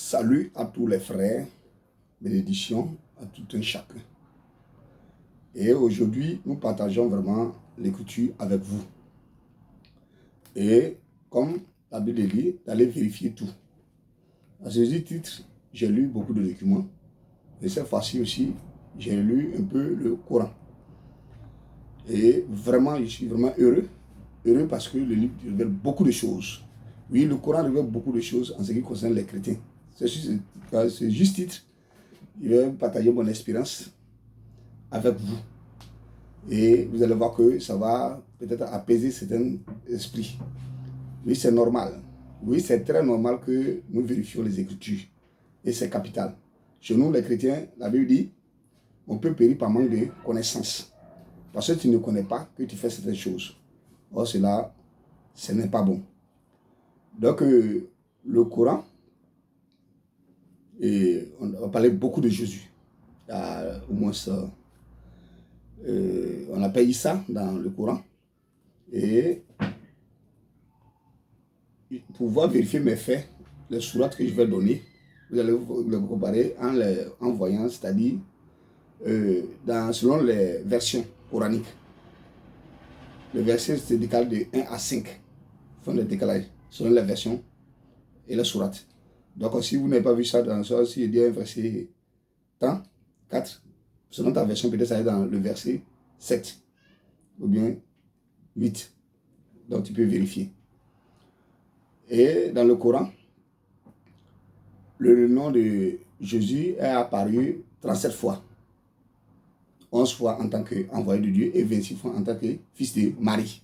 Salut à tous les frères, bénédictions à tout un chacun. Et aujourd'hui, nous partageons vraiment l'écriture avec vous. Et comme la Bible dit, d'aller vérifier tout. À ce titre, j'ai lu beaucoup de documents. Et cette fois-ci aussi, j'ai lu un peu le Coran. Et vraiment, je suis vraiment heureux. Heureux parce que le livre révèle beaucoup de choses. Oui, le Coran révèle beaucoup de choses en ce qui concerne les chrétiens. C'est juste titre. Je vais partager mon expérience avec vous. Et vous allez voir que ça va peut-être apaiser certains esprits. Oui, c'est normal. Oui, c'est très normal que nous vérifions les Écritures. Et c'est capital. Chez nous, les chrétiens, la Bible dit, on peut périr par manque de connaissance. Parce que tu ne connais pas que tu fais certaines choses. Or, cela, ce n'est pas bon. Donc, le Coran, et on va parler beaucoup de Jésus. Il y a au moins ça. On appelle Issa dans le Coran. Et pour pouvoir vérifier mes faits, les sourates que je vais donner, vous allez les comparer en voyant, c'est-à-dire selon les versions coraniques. Les versets se décalent de 1 à 5. Font des décalages selon les versions et les sourates. Donc si vous n'avez pas vu ça dans ça, si il y a un verset 4, selon ta version, peut-être ça est dans le verset 7 ou bien 8. Donc tu peux vérifier. Et dans le Coran, le nom de Jésus est apparu 37 fois. 11 fois en tant qu'envoyé de Dieu et 26 fois en tant que fils de Marie.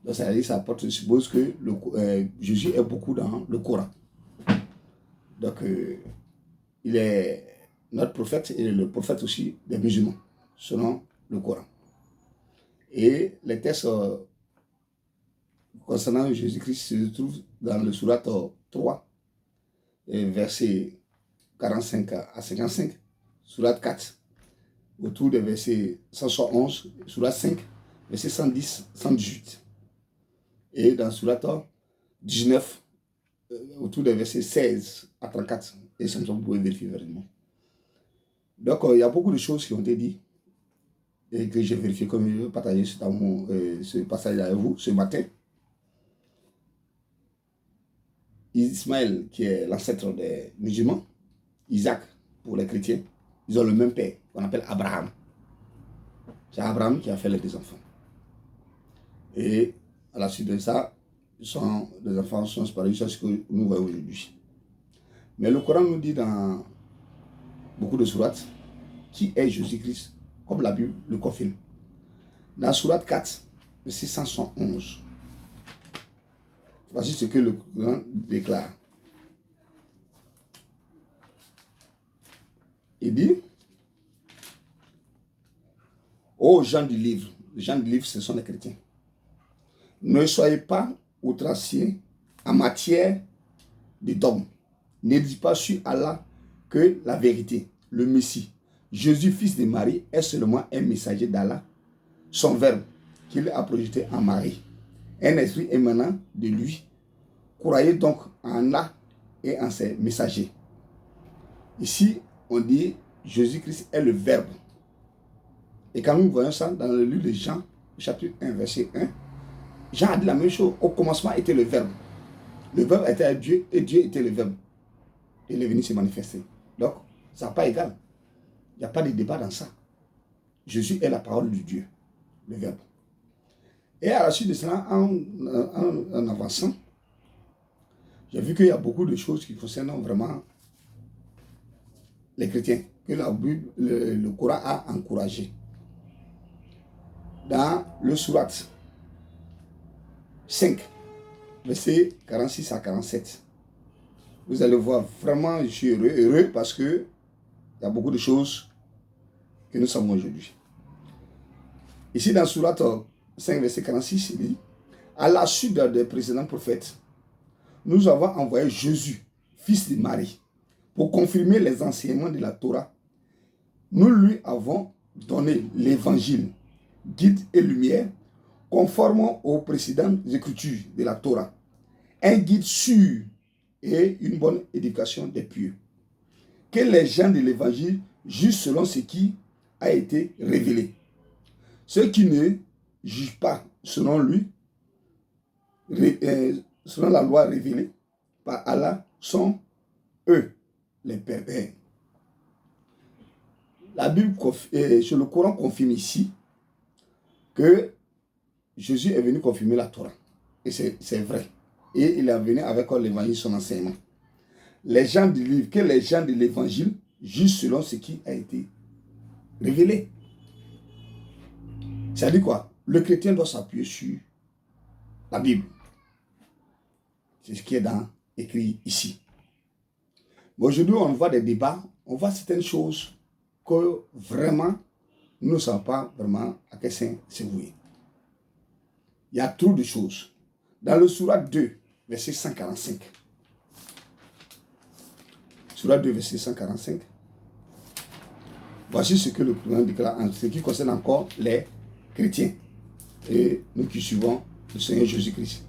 Donc ça suppose que Jésus est beaucoup dans le Coran. Donc il est notre prophète et le prophète aussi des musulmans, selon le Coran. Et les textes concernant Jésus-Christ se trouvent dans le surat 3, versets 45 à 55, surat 4, autour des versets 171, surat 5, versets 110, 118. Et dans surat 19, autour des versets 16 à 34. Et ça, vous pouvez vérifier vraiment. Donc, il y a beaucoup de choses qui ont été dites et que j'ai vérifié, comme je vais partager ce passage avec vous ce matin. Ismaël, qui est l'ancêtre des musulmans, Isaac, pour les chrétiens, ils ont le même père, qu'on appelle Abraham. C'est Abraham qui a fait les deux enfants. Et à la suite de ça, les enfants sont séparés jusqu'à ce que nous voyons aujourd'hui. Mais le Coran nous dit dans beaucoup de sourates qui est Jésus-Christ, comme la Bible le confirme. Dans sourate 4, verset 171, voici ce que le Coran déclare. Il dit, ô gens du livre, les gens du livre, ce sont les chrétiens, ne soyez pas outranciers en matière de dogme. Ne dites pas sur Allah que la vérité, le Messie, Jésus, fils de Marie, est seulement un messager d'Allah, son verbe qu'il a projeté en Marie, un esprit émanant de lui. Croyez donc en Allah et en ses messagers. Ici, on dit Jésus-Christ est le verbe. Et quand nous voyons ça dans le livre de Jean, chapitre 1, verset 1, Jean a dit la même chose. Au commencement était le verbe. Le verbe était Dieu et Dieu était le verbe. Et il est venu se manifester. Donc, ça n'a pas égal. Il n'y a pas de débat dans ça. Jésus est la parole de Dieu, le verbe. Et à la suite de cela, en avançant, j'ai vu qu'il y a beaucoup de choses qui concernent vraiment les chrétiens, que la Bible, le Coran a encouragé. Dans le surat 5, versets 46 à 47, vous allez voir, vraiment, je suis heureux parce que il y a beaucoup de choses que nous savons aujourd'hui. Ici, dans le surat 5, verset 46, il dit, à la suite des précédents prophètes, nous avons envoyé Jésus, fils de Marie, pour confirmer les enseignements de la Torah. Nous lui avons donné l'évangile, guide et lumière, conformément aux précédentes écritures de la Torah. Un guide sûr et une bonne éducation des pieux. Que les gens de l'évangile jugent selon ce qui a été révélé. Ceux qui ne jugent pas selon lui, selon la loi révélée par Allah, sont eux les pervers. La Bible, sur le Coran, confirme ici que Jésus est venu confirmer la Torah. Et c'est vrai. Et il est venu avec l'évangile, son enseignement. Les gens du livre, que les gens de l'évangile jugent selon ce qui a été révélé. Ça dit quoi? Le chrétien doit s'appuyer sur la Bible. C'est ce qui est écrit ici. Mais aujourd'hui, on voit des débats, on voit certaines choses que vraiment, nous ne savons pas vraiment à quel sens c'est voué. Il y a trop de choses. Dans le Surat 2, verset 145. Surat 2, verset 145. Voici ce que le Coran déclare en ce qui concerne encore les chrétiens et nous qui suivons le Seigneur Jésus-Christ.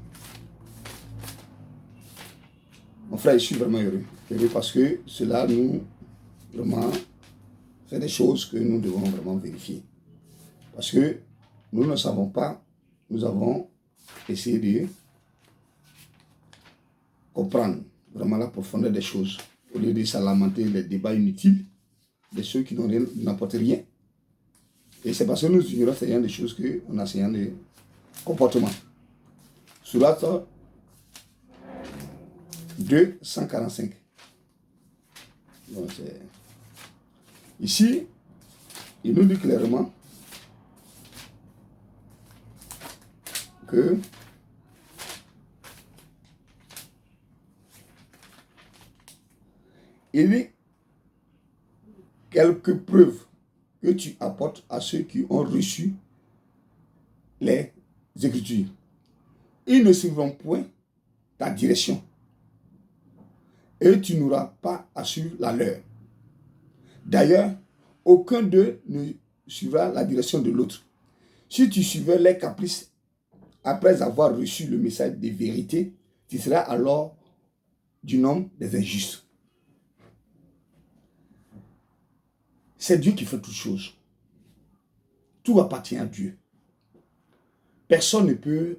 Mon frère, je suis vraiment heureux. Heureux parce que cela nous vraiment fait des choses que nous devons vraiment vérifier. Parce que nous ne savons pas, nous avons essayé de comprendre vraiment la profondeur des choses. Au lieu de se lamenter les débats inutiles de ceux qui n'apportent rien. Et c'est parce que nous ignorons des choses qu'on enseigne des comportements. Surat 2, 145. Donc, ici, il nous dit clairement que il dit quelques preuves que tu apportes à ceux qui ont reçu les Écritures. Ils ne suivront point ta direction et tu n'auras pas à suivre la leur. D'ailleurs, aucun d'eux ne suivra la direction de l'autre. Si tu suivais les caprices après avoir reçu le message de vérité, tu seras alors du nombre des injustes. C'est Dieu qui fait toutes choses. Tout appartient à Dieu. Personne ne peut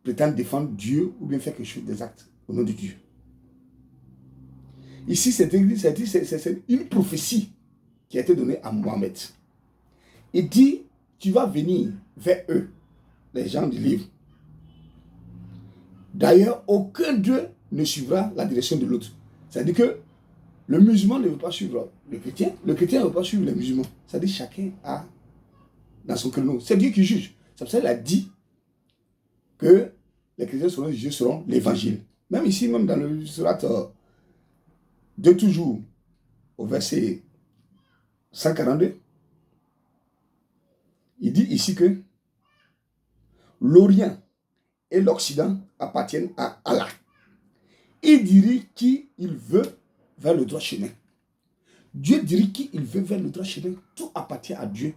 prétendre défendre Dieu ou bien faire quelque chose des actes au nom de Dieu. Ici, c'est une prophétie qui a été donnée à Mohammed. Il dit, tu vas venir vers eux, les gens du livre. D'ailleurs, aucun d'eux ne suivra la direction de l'autre. C'est-à-dire que le musulman ne veut pas suivre le chrétien ne veut pas suivre les musulmans. C'est-à-dire que chacun a dans son créneau. C'est Dieu qui juge. C'est pour ça qu'il a dit que les chrétiens seront jugés selon l'évangile. Même ici, même dans le surat de toujours, au verset 142, il dit ici que l'Orient et l'Occident appartiennent à Allah. Il dirige qui il veut vers le droit chemin. Dieu dirige qui il veut vers le droit chemin. Tout appartient à Dieu.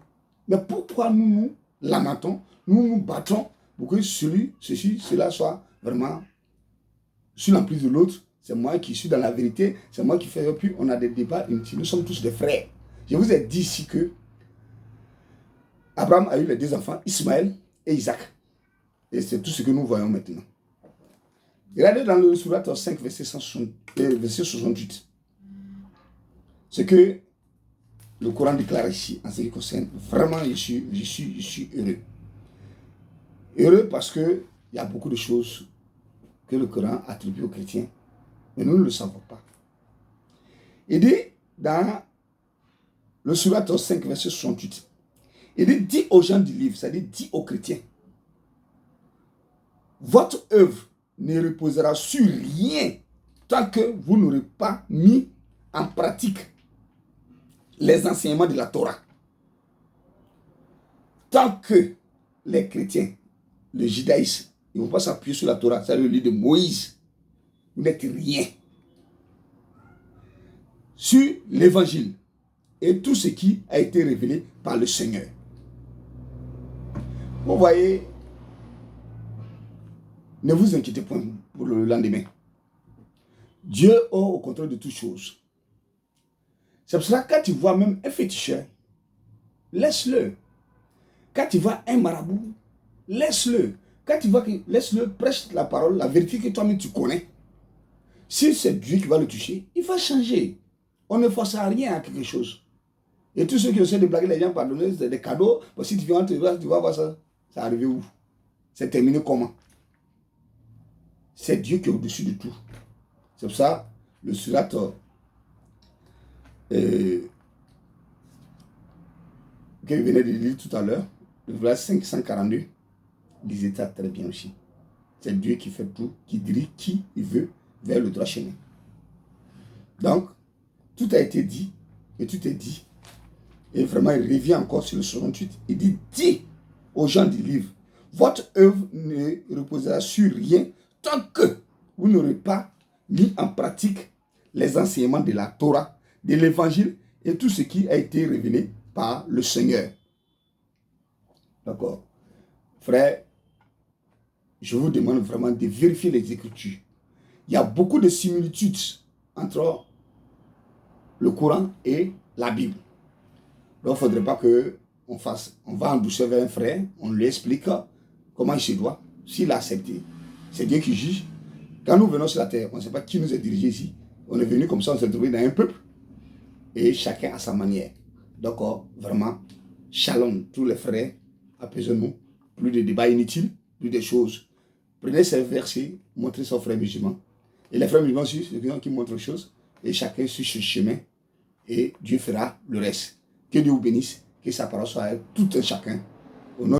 Mais pourquoi nous nous lamentons, nous nous battons pour que cela soit vraiment sous l'emprise de l'autre? C'est moi qui suis dans la vérité, c'est moi qui fais. Et puis on a des débats inutiles. Nous sommes tous des frères. Je vous ai dit ici que Abraham a eu les deux enfants, Ismaël et Isaac. Et c'est tout ce que nous voyons maintenant. Regardez dans le Surat 5, verset 68. Ce que le Coran déclare ici, en ce qui concerne, vraiment, je suis heureux. Heureux parce qu'il y a beaucoup de choses que le Coran attribue aux chrétiens, mais nous ne le savons pas. Il dit, dans le Surat 5, verset 68, il dit, dis aux gens du livre, c'est-à-dire, dis aux chrétiens, votre œuvre ne reposera sur rien tant que vous n'aurez pas mis en pratique les enseignements de la Torah. Tant que les chrétiens, le judaïsme, ils ne vont pas s'appuyer sur la Torah, c'est le livre de Moïse, vous n'êtes rien. Sur l'évangile et tout ce qui a été révélé par le Seigneur. Vous voyez, ne vous inquiétez point pour le lendemain. Dieu est au contrôle de toutes choses. C'est pour cela que quand tu vois même un féticheur, laisse-le. Quand tu vois un marabout, laisse-le. Quand tu vois que laisse-le, prêche la parole, la vérité que toi-même tu connais. Si c'est Dieu qui va le toucher, il va changer. On ne force à rien à quelque chose. Et tous ceux qui essaient de blaguer les gens par donner des cadeaux, parce que si tu viens, tu vas voir ça. Ça arrive où? C'est terminé comment? C'est Dieu qui est au-dessus de tout. C'est pour ça, le surat que je venais de lire tout à l'heure, le verset 542, lisez ça très bien aussi. C'est Dieu qui fait tout, qui dirige qui il veut vers le droit chemin. Donc, tout a été dit, et tout est dit. Et vraiment, il revient encore sur le 68. Il dit, dis aux gens du livre, votre œuvre ne reposera sur rien tant que vous n'aurez pas mis en pratique les enseignements de la Torah, de l'évangile et tout ce qui a été révélé par le Seigneur. D'accord? Frère, je vous demande vraiment de vérifier les Écritures. Il y a beaucoup de similitudes entre le Coran et la Bible. Donc, il ne faudrait pas qu'on fasse. On va en douceur vers un frère, on lui explique comment il se doit. S'il a accepté, c'est Dieu qui juge. Quand nous venons sur la terre, on ne sait pas qui nous a dirigés ici. On est venu comme ça, on s'est trouvé dans un peuple. Et chacun à sa manière. Donc, vraiment, shalom, tous les frères, apaisons-nous. Plus de débats inutiles, plus de choses. Prenez ces versets, montrez ça aux frères musulmans. Et les frères musulmans aussi, c'est des gens qui montrent les choses. Et chacun suit ce chemin. Et Dieu fera le reste. Que Dieu vous bénisse. Que sa parole soit avec tout un chacun.